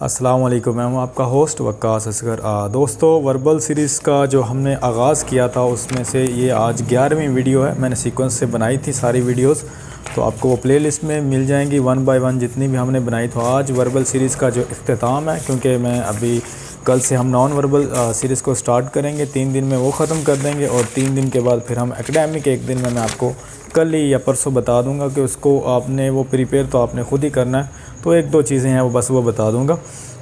अस्सलाम वालेकुम। मैं हूं आपका होस्ट वक्कास असगर। दोस्तों, वर्बल सीरीज़ का जो हमने आगाज़ किया था उसमें से ये आज 11वीं वीडियो है। मैंने सीक्वेंस से बनाई थी सारी वीडियोस, तो आपको वो प्लेलिस्ट में मिल जाएंगी वन बाय वन जितनी भी हमने बनाई। तो आज वर्बल सीरीज़ का जो इख्तिताम है, क्योंकि मैं अभी कल से हम नॉन वर्बल सीरीज़ को स्टार्ट करेंगे। 3 दिन में वो ख़त्म कर देंगे और 3 दिन के बाद फिर हम एकेडमिक एक दिन में मैं आपको कल ही या परसों बता दूंगा कि उसको आपने वो प्रिपेयर तो आपने ख़ुद ही करना है। तो 1-2 चीज़ें हैं वो बता दूंगा।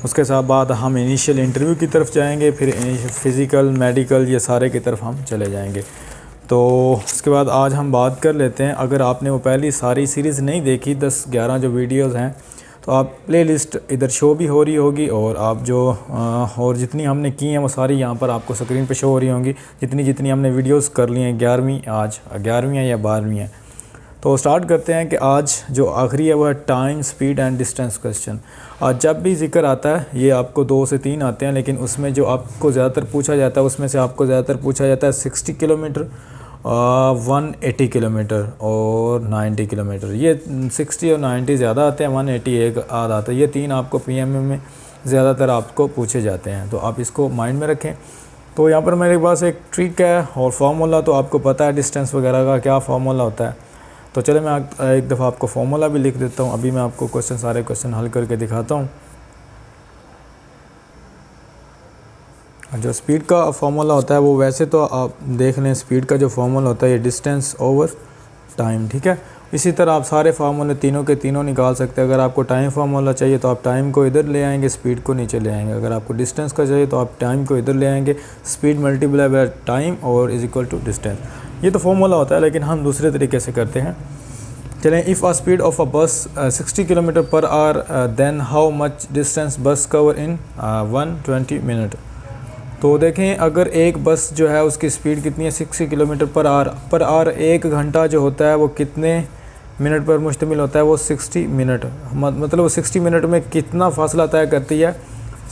उसके साथ बाद हम इनिशियल इंटरव्यू की तरफ जाएंगे, फिर फ़िज़िकल मेडिकल ये सारे की तरफ हम चले जाएंगे। तो उसके बाद आज हम बात कर लेते हैं, अगर आपने वो पहली सारी सीरीज़ नहीं देखी 10-11 जो वीडियोस हैं, तो आप प्लेलिस्ट इधर शो भी हो रही होगी और आप जो और जितनी हमने की हैं वो सारी यहाँ पर आपको स्क्रीन पे शो हो रही होंगी। जितनी हमने वीडियोस कर ली हैं 11वीं, आज 11वीं है या 12वीं है। तो स्टार्ट करते हैं कि आज जो आखिरी है वो है time, speed and distance question. आज जब भी जिक्र आता है ये आपको 2 से 3 आते हैं, लेकिन उसमें जो आपको ज़्यादातर पूछा जाता है उसमें से आपको ज़्यादातर पूछा जाता है 60 किलोमीटर, 180 किलोमीटर और 90 किलोमीटर। ये 60 और 90 ज़्यादा आते हैं, 180 एक आध आता है। ये 3 आपको पीएमए में ज़्यादातर आपको पूछे जाते हैं, तो आप इसको माइंड में रखें। तो यहाँ पर मेरे पास एक ट्रिक है और फार्मूला, तो आपको पता है डिस्टेंस वगैरह का क्या फार्मूला होता है। तो चले मैं एक दफ़ा आपको फार्मूला भी लिख देता हूँ। अभी मैं आपको सारे क्वेश्चन हल करके दिखाता हूँ। जो स्पीड का फार्मूला होता है वो वैसे तो आप देख लें, स्पीड का जो फार्मूला होता है ये डिस्टेंस ओवर टाइम, ठीक है। इसी तरह आप सारे फार्मूले तीनों के तीनों निकाल सकते हैं। अगर आपको टाइम फार्मूला चाहिए तो आप टाइम को इधर ले आएंगे, स्पीड को नीचे ले आएंगे। अगर आपको डिस्टेंस का चाहिए तो आप टाइम को इधर ले आएंगे, स्पीड मल्टीप्लाई बाय टाइम और इज इक्वल टू डिस्टेंस। ये तो फार्मूला होता है, लेकिन हम दूसरे तरीके से करते हैं। चलें, if a speed of a bus 60 kilometre per hour, then how much distance bus cover in 120 minute. तो देखें, अगर एक बस जो है उसकी स्पीड कितनी है 60 किलोमीटर पर आवर। 1 घंटा जो होता है वो कितने मिनट पर मुश्तमिल होता है, वो 60 मिनट। मतलब वो 60 मिनट में कितना फासला तय करती है,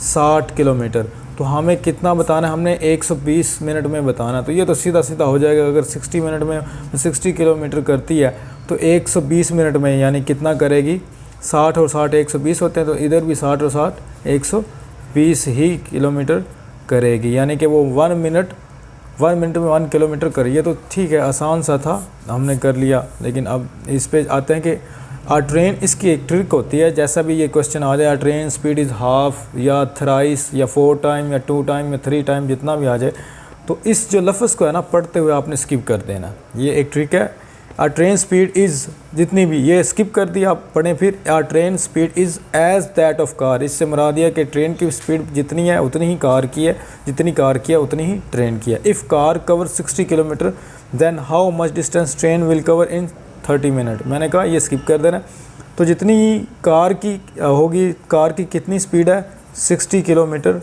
60 किलोमीटर। तो हमें कितना बताना है, हमने 120 मिनट में बताना। तो ये तो सीधा हो जाएगा। अगर 60 मिनट में 60 किलोमीटर करती है तो 120 मिनट में यानी कितना करेगी, 60 और 60 120 होते हैं, तो इधर भी 60 और 60 120 ही किलोमीटर करेगी। यानी कि वो 1 मिनट में 1 किलोमीटर करिए। तो ठीक है, आसान सा था, हमने कर लिया। लेकिन अब इस पे आते हैं कि आ ट्रेन, इसकी एक ट्रिक होती है। जैसा भी ये क्वेश्चन आ जाए, ट्रेन स्पीड इज़ हाफ या थ्राइस या 4 टाइम या 2 टाइम या 3 टाइम, जितना भी आ जाए, तो इस जो लफ्ज़ को है ना पढ़ते हुए आपने स्किप कर देना। ये एक ट्रिक है। आ ट्रेन स्पीड इज़, जितनी भी ये स्किप कर दी, आप पढ़ें फिर। A train speed is edge that of car. इससे मुराद है कि ट्रेन की स्पीड जितनी है उतनी ही कार की है, जितनी कार की है उतनी ही ट्रेन की है। If car cover 60 kilometre then how much distance train will cover in 30 minute. मैंने कहा ये स्किप कर देना। तो जितनी कार की होगी, कार की कितनी स्पीड है 60 किलोमीटर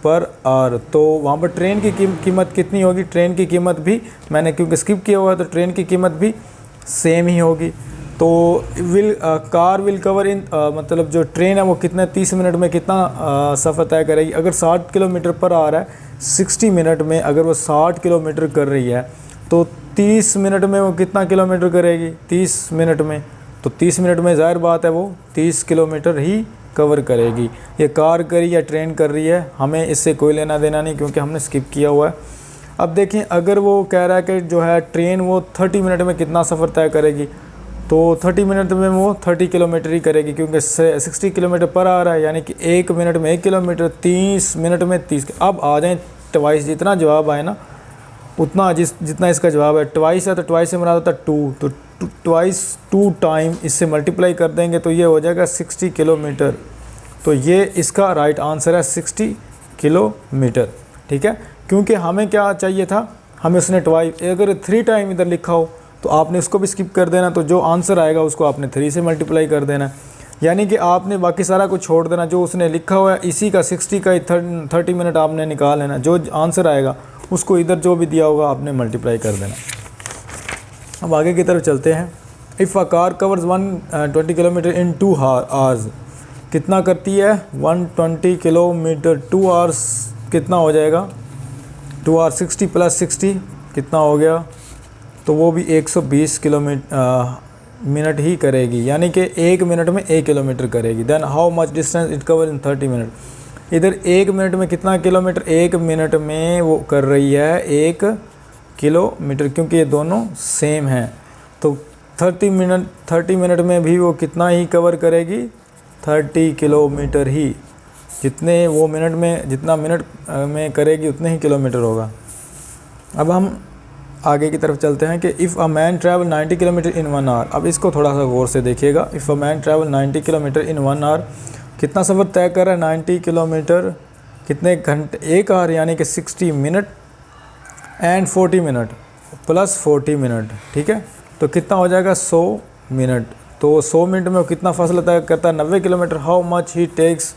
पर आवर, तो वहाँ पर ट्रेन की कीमत कितनी होगी। ट्रेन की कीमत भी मैंने क्योंकि स्किप किया हुआ है, तो ट्रेन की कीमत भी सेम ही होगी। तो कार विल कवर इन, मतलब जो ट्रेन है वो कितने 30 मिनट में कितना सफ़र तय करेगी। अगर 60 किलोमीटर पर आ रहा है 60 मिनट में, अगर वो 60 किलोमीटर कर रही है तो 30 मिनट में वो कितना किलोमीटर करेगी 30 मिनट में। तो 30 मिनट में ज़ाहिर बात है वो 30 किलोमीटर ही कवर करेगी। ये कार करी या ट्रेन कर रही है, हमें इससे कोई लेना देना नहीं, क्योंकि हमने स्किप किया हुआ है। अब देखें, अगर वो कह रहा है कि जो है ट्रेन वो 30 मिनट में कितना सफ़र तय करेगी, तो 30 मिनट में वो 30 किलोमीटर ही करेगी, क्योंकि 60 किलोमीटर पर आ रहा है। यानी कि 1 मिनट में 1 किलोमीटर, 30 मिनट में 30। अब आ जाएँ ट्वाइस, जितना जवाब आए ना उतना, जितना इसका जवाब है ट्वाइस है, तो ट्वाइस से मुराद होता है 2, तो ट्वाइस 2 टाइम इससे मल्टीप्लाई कर देंगे तो ये हो जाएगा 60 किलोमीटर। तो ये इसका राइट आंसर है 60 किलोमीटर, ठीक है। क्योंकि हमें क्या चाहिए था, हमें उसने ट्वाइस, अगर 3 टाइम इधर लिखा हो तो आपने उसको भी स्किप कर देना। तो जो आंसर आएगा उसको आपने 3 से मल्टीप्लाई कर देना। यानी कि आपने बाकी सारा कुछ छोड़ देना, जो उसने लिखा हुआ है इसी का 60 का 30 मिनट आपने निकाल लेना। जो आंसर आएगा उसको इधर जो भी दिया होगा आपने मल्टीप्लाई कर देना। अब आगे की तरफ चलते हैं। If a car covers 120 kilometre in 2 hours, कितना करती है 120 किलोमीटर 2 आवर्स, कितना हो जाएगा 2 आवर्स 60 + 60 कितना हो गया, तो वो भी 120 किलोमीटर मिनट ही करेगी, यानी कि 1 मिनट में 1 किलोमीटर करेगी। Then how much distance it cover in 30 minute. इधर 1 मिनट में कितना किलोमीटर, 1 मिनट में वो कर रही है 1 किलोमीटर, क्योंकि ये दोनों सेम हैं। तो 30 मिनट में भी वो कितना ही कवर करेगी, 30 किलोमीटर ही। जितने वो मिनट में, जितना मिनट में करेगी उतने ही किलोमीटर होगा। अब हम आगे की तरफ चलते हैं कि if a man travel 90 kilometre in 1 hour. अब इसको थोड़ा सा गौर से देखिएगा। If a man travel 90 kilometre in 1 hour, कितना सफ़र तय कर रहा है 90 किलोमीटर, कितने घंटे, 1 आवर यानी कि 60 minute and 40 minute plus 40 minute, ठीक है। तो कितना हो जाएगा 100 मिनट। तो 100 मिनट में वो कितना फासला तय करता है 90 kilometre. How much he takes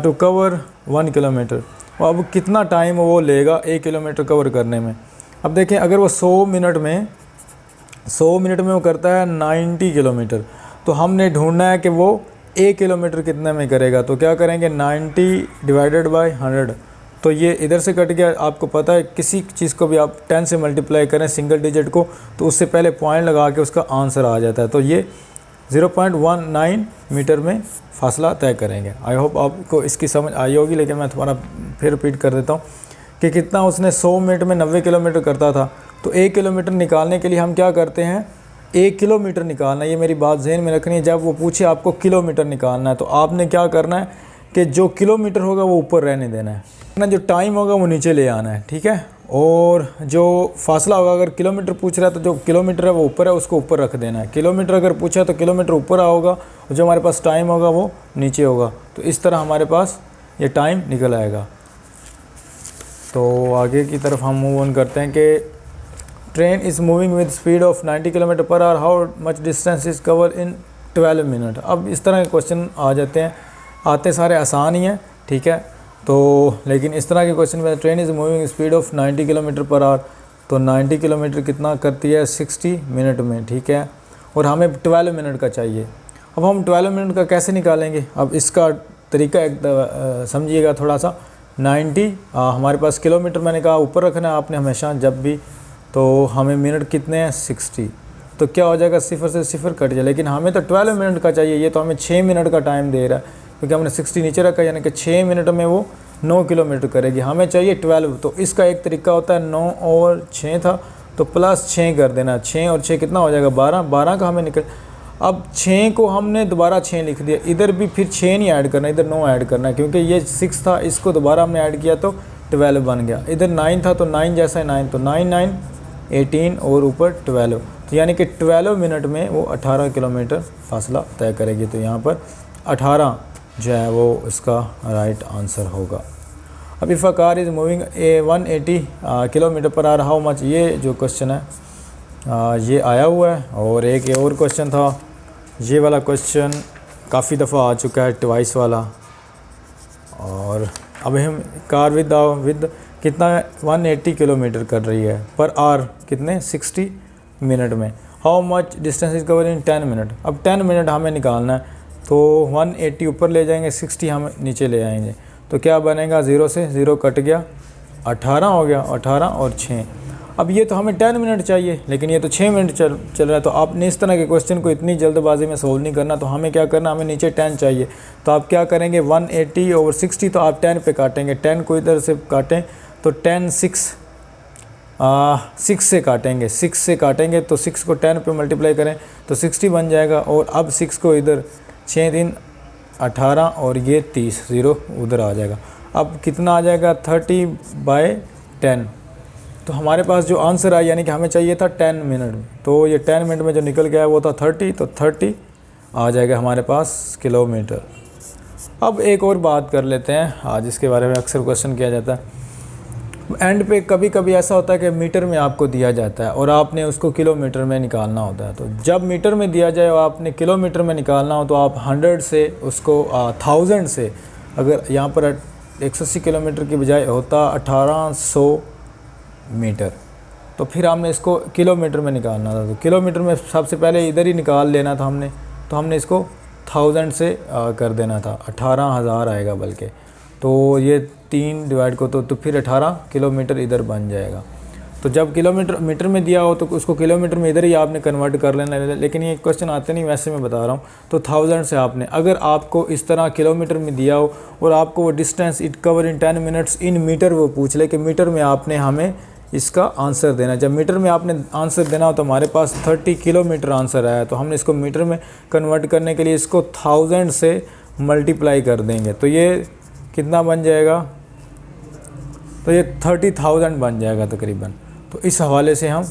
to cover 1 kilometre. अब कितना टाइम वो लेगा 1 किलोमीटर कवर करने में। अब देखें, अगर वो 100 मिनट में वो करता है 90 किलोमीटर, तो हमने ढूंढना है कि वो 1 किलोमीटर कितने में करेगा। तो क्या करेंगे, 90 डिवाइडेड बाय 100। तो ये इधर से कट गया। आपको पता है किसी चीज़ को भी आप 10 से मल्टीप्लाई करें सिंगल डिजिट को, तो उससे पहले पॉइंट लगा के उसका आंसर आ जाता है। तो ये 0.19 मीटर में फासला तय करेंगे। आई होप आपको इसकी समझ आई होगी, लेकिन मैं तुम्हारा फिर रिपीट कर देता हूँ कि कितना उसने 100 मिनट में 90 किलोमीटर करता था। तो 1 किलोमीटर निकालने के लिए हम क्या करते हैं, 1 किलोमीटर निकालना। ये मेरी बात ज़हन में रखनी है। जब वो पूछे आपको किलोमीटर निकालना है, तो आपने क्या करना है कि जो किलोमीटर होगा वो ऊपर रहने देना है ना, जो टाइम होगा वो नीचे ले आना है, ठीक है। और जो फासला होगा, अगर किलोमीटर पूछ रहा है तो जो किलोमीटर है वो ऊपर है, उसको ऊपर रख देना है। किलोमीटर अगर पूछा तो किलोमीटर ऊपर होगा, और जो हमारे पास टाइम होगा वो नीचे होगा। तो इस तरह हमारे पास ये टाइम निकल आएगा। तो आगे की तरफ हम मूव ऑन करते हैं कि train is moving with speed of 90 kilometre per our, how much distance is cover in 12 minute. अब इस तरह के क्वेश्चन आ जाते हैं, आते सारे आसान ही हैं, ठीक है। तो लेकिन इस तरह के क्वेश्चन में train is moving speed of 90 kilometre per our, तो 90 किलोमीटर कितना करती है 60 मिनट में, ठीक है। और हमें 12 मिनट का चाहिए। अब हम 12 मिनट का कैसे निकालेंगे, अब इसका तरीका एक समझिएगा थोड़ा सा। 90 हमारे पास किलोमीटर मैंने कहा ऊपर रखना है आपने हमेशा जब भी, तो हमें मिनट कितने हैं 60। तो क्या हो जाएगा, 0 से 0 कट जाए। लेकिन हमें तो 12 मिनट का चाहिए, ये तो हमें 6 मिनट का टाइम दे रहा है, क्योंकि हमने 60 नीचे रखा, यानी कि 6 मिनट में वो 9 किलोमीटर करेगी। हमें चाहिए 12। तो इसका एक तरीका होता है, 9 और 6 था तो प्लस 6 कर देना। 6 और 6 कितना हो जाएगा 12। 12 का हमें निकल, अब 6 को हमने दोबारा 6 लिख दिया। इधर भी फिर 6 नहीं ऐड करना, इधर 9 ऐड करना है, क्योंकि ये 6 था, इसको दोबारा हमने ऐड किया तो 12 बन गया। इधर 9 था तो 9 जैसा है 9, तो 9 9 18 और ऊपर 12, तो यानी कि 12 मिनट में वो 18 किलोमीटर फासला तय करेगी। तो यहाँ पर 18 जो है वो इसका राइट आंसर होगा। अब if a car is moving 180 kilometre per our, how much. ये जो क्वेश्चन है ये आया हुआ है। और एक और क्वेश्चन था, ये वाला क्वेश्चन काफ़ी दफ़ा आ चुका है, ट्वाइस वाला। और अब हम कार विद कितना 180 किलोमीटर कर रही है पर आवर, कितने 60 मिनट में। How much distance is cover in 10 minute. अब 10 मिनट हमें निकालना है, तो 180 ऊपर ले जाएंगे, 60 हम नीचे ले आएंगे। तो क्या बनेगा, 0 से 0 कट गया, 18 हो गया, 18 और 6। अब ये तो हमें 10 मिनट चाहिए, लेकिन ये तो 6 मिनट चल रहा है। तो आपने इस तरह के क्वेश्चन को इतनी जल्दबाजी में सोल्व नहीं करना। तो हमें क्या करना, हमें नीचे 10 चाहिए। तो आप क्या करेंगे, 180 ओवर 60, तो आप 10 पे काटेंगे। 10 को इधर से काटें तो 10 6 से काटेंगे, 6 से काटेंगे तो 6 को 10 पे मल्टीप्लाई करें तो 60 बन जाएगा। और अब 6 को इधर 6 3 18 और ये 30, 0 उधर आ जाएगा। अब कितना आ जाएगा 30/10। तो हमारे पास जो आंसर आया, यानी कि हमें चाहिए था 10 मिनट में, तो ये 10 मिनट में जो निकल गया वो था 30, तो 30 आ जाएगा हमारे पास किलोमीटर। अब एक और बात कर लेते हैं आज, इसके बारे में अक्सर क्वेश्चन किया जाता है। एंड पे कभी कभी ऐसा होता है कि मीटर में आपको दिया जाता है और आपने उसको किलोमीटर में निकालना होता है। तो जब मीटर में दिया जाए और आपने किलोमीटर में निकालना हो, तो आप 100 से उसको 1000 से, अगर यहाँ पर 180 किलोमीटर की बजाय होता 1800 मीटर, तो फिर हमने इसको किलोमीटर में निकालना था। तो किलोमीटर में सबसे पहले इधर ही निकाल लेना था हमने, तो हमने इसको 1000 से कर देना था, 18,000 आएगा बल्कि। तो ये 3 डिवाइड को तो फिर 18 किलोमीटर इधर बन जाएगा। तो जब मीटर में दिया हो तो उसको किलोमीटर में इधर ही आपने कन्वर्ट कर लेना है, लेकिन ये क्वेश्चन आते नहीं, वैसे मैं बता रहा हूँ। तो 1000 से आपने, अगर आपको इस तरह किलोमीटर में दिया हो और आपको वो distance it cover in 10 minutes in metre वो पूछ ले कि मीटर में आपने हमें इसका आंसर देना है। जब मीटर में आपने आंसर देना हो तो हमारे पास 30 किलोमीटर आंसर आया, तो हमने इसको मीटर में कन्वर्ट करने के लिए इसको 1000 से मल्टीप्लाई कर देंगे, तो ये कितना बन जाएगा, तो ये 30,000 बन जाएगा तकरीबन। तो इस हवाले से हम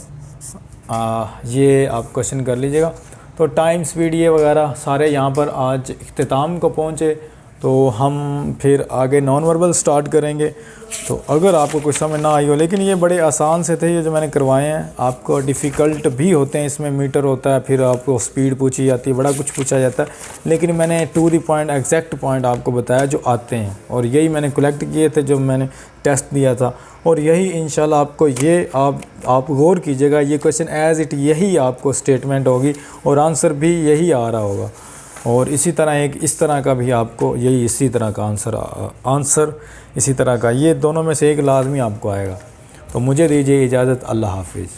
ये आप क्वेश्चन कर लीजिएगा। तो टाइम, स्पीड, ये वगैरह सारे यहाँ पर आज इख्तिताम को पहुँचे, तो हम फिर आगे नॉन वर्बल स्टार्ट करेंगे। तो अगर आपको कुछ समझ ना आई हो, लेकिन ये बड़े आसान से थे ये जो मैंने करवाए हैं, आपको डिफ़िकल्ट भी होते हैं, इसमें मीटर होता है, फिर आपको स्पीड पूछी जाती है, बड़ा कुछ पूछा जाता है, लेकिन मैंने to the point exact point आपको बताया जो आते हैं, और यही मैंने कलेक्ट किए थे जो मैंने टेस्ट दिया था, और यही इंशाल्लाह आपको ये आप गौर कीजिएगा, ये क्वेश्चन एज़ इट यही आपको स्टेटमेंट होगी और आंसर भी यही आ रहा होगा, और इसी तरह एक इस तरह का भी आपको यही इसी तरह का आंसर इसी तरह का, ये दोनों में से एक लाजमी आपको आएगा। तो मुझे दीजिए इजाज़त, अल्लाह हाफिज़।